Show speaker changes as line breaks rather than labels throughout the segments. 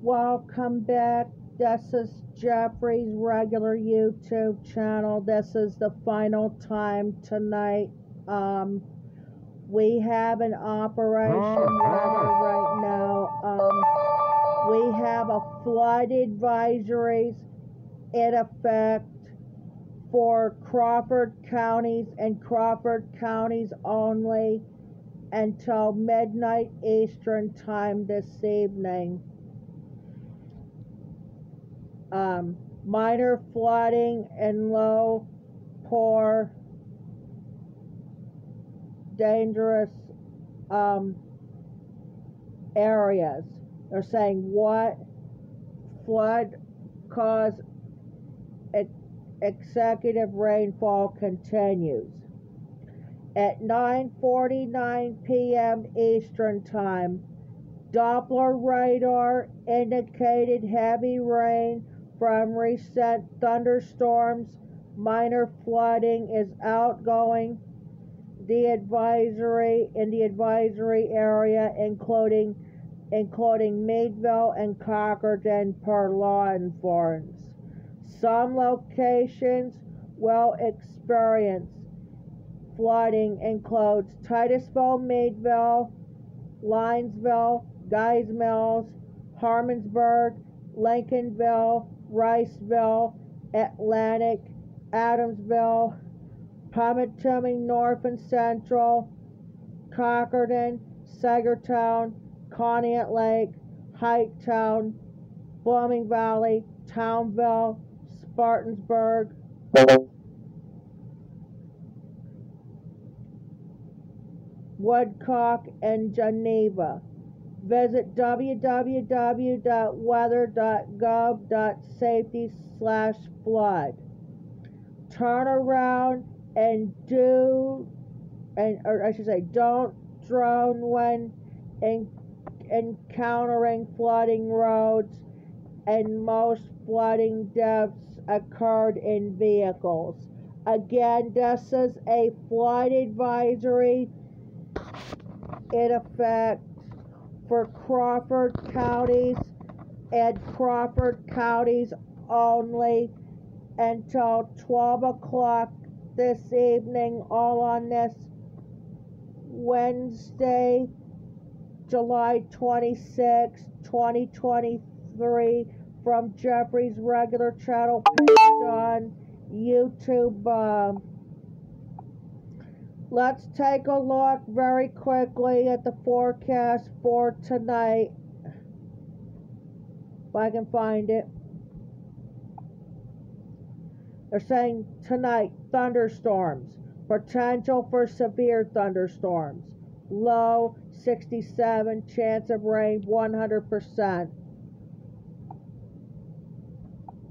Welcome back. This is Jeffrey's regular YouTube channel. This is the final time tonight. Um, we have an operation weather right now. We have a flood advisories in effect for Crawford counties and Crawford counties only until midnight Eastern time this evening. Minor flooding and low pour dangerous areas. They're saying what flood cause executive rainfall continues. At 9:49 p.m. Eastern Time, Doppler radar indicated heavy rain from recent thunderstorms. Minor flooding is outgoing the advisory area, including Meadville and Concord per law enforcement. Some locations will experience flooding includes Titusville, Meadville, Linesville, Guys Mills, Harmonsburg, Lincolnville, Riceville, Atlantic, Adamsville, Pomatuming North and Central, Concordan, Sagertown, Conneaut Lake, Highttown, Blooming Valley, Townville, Spartansburg, Woodcock, and Geneva. Visit www.weather.gov.safety/flood. Turn around and don't drone when encountering flooding roads, and most flooding deaths occurred in vehicles. Again, this is a flood advisory in effect for Crawford counties and Crawford counties only until 12 o'clock this evening, all on this Wednesday, July 26, 2023, from Jeffrey's regular channel page on YouTube. Let's take a look very quickly at the forecast for tonight, if I can find it. They're saying tonight, thunderstorms, potential for severe thunderstorms, low 67, chance of rain 100%.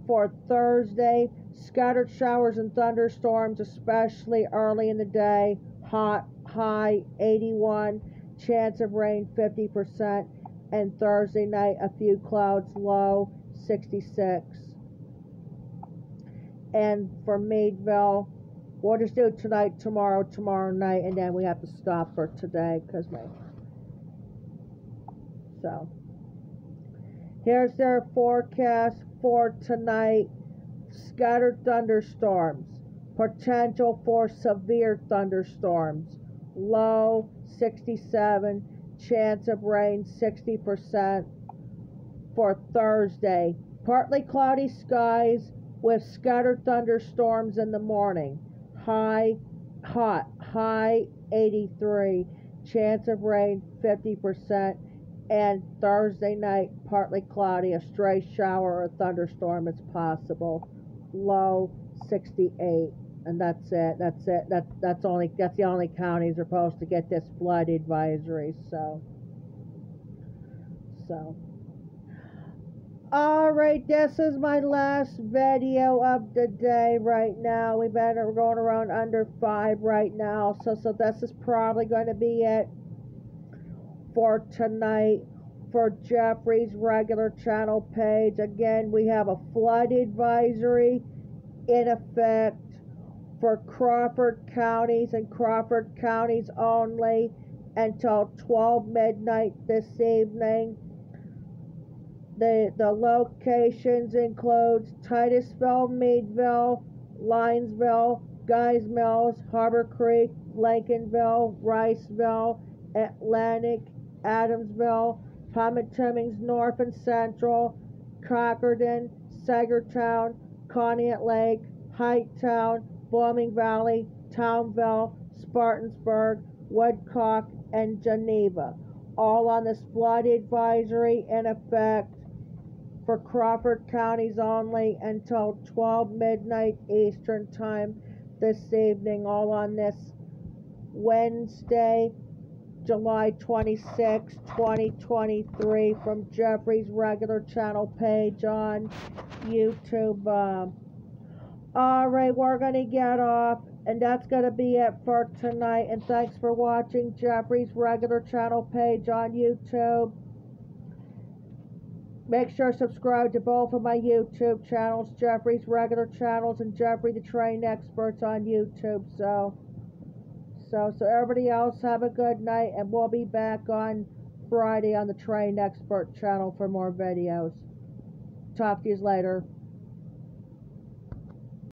For Thursday, scattered showers and thunderstorms, especially early in the day, high 81, chance of rain 50%, and Thursday night a few clouds, low 66. And for Meadville, we'll just do tonight, tomorrow night, and then we have to stop for today because so here's their forecast for tonight. Scattered thunderstorms, potential for severe thunderstorms, low 67, chance of rain 60%. For Thursday, partly cloudy skies with scattered thunderstorms in the morning, high 83, chance of rain 50%. And Thursday night, partly cloudy, a stray shower or thunderstorm is possible, low 68. And that's it. That's the only counties are supposed to get this flood advisory. So all right, this is my last video of the day right now. We're going around under 5 right now, so this is probably going to be it for tonight for Jeffrey's regular channel page. Again, we have a flood advisory in effect for Crawford counties and Crawford counties only until 12 midnight this evening. The locations includes Titusville, Meadville, Linesville, Guys Mills, Harbor Creek, Lincolnville, Riceville, Atlantic, Adamsville, Pomatumings North and Central, Crockerton, Sagertown, Conneaut Lake, Highttown, Blooming Valley, Townville, Spartansburg, Woodcock, and Geneva, all on this flood advisory in effect for Crawford counties only until 12 midnight Eastern time this evening, all on this Wednesday, July 26, 2023, from Jeffrey's regular channel page on YouTube. Alright, we're going to get off, and that's going to be it for tonight, and thanks for watching Jeffrey's regular channel page on YouTube. Make sure to subscribe to both of my YouTube channels, Jeffrey's regular channels and Jeffrey the Train Experts on YouTube. So everybody else have a good night, and we'll be back on Friday on the Train Expert channel for more videos. Talk to you later.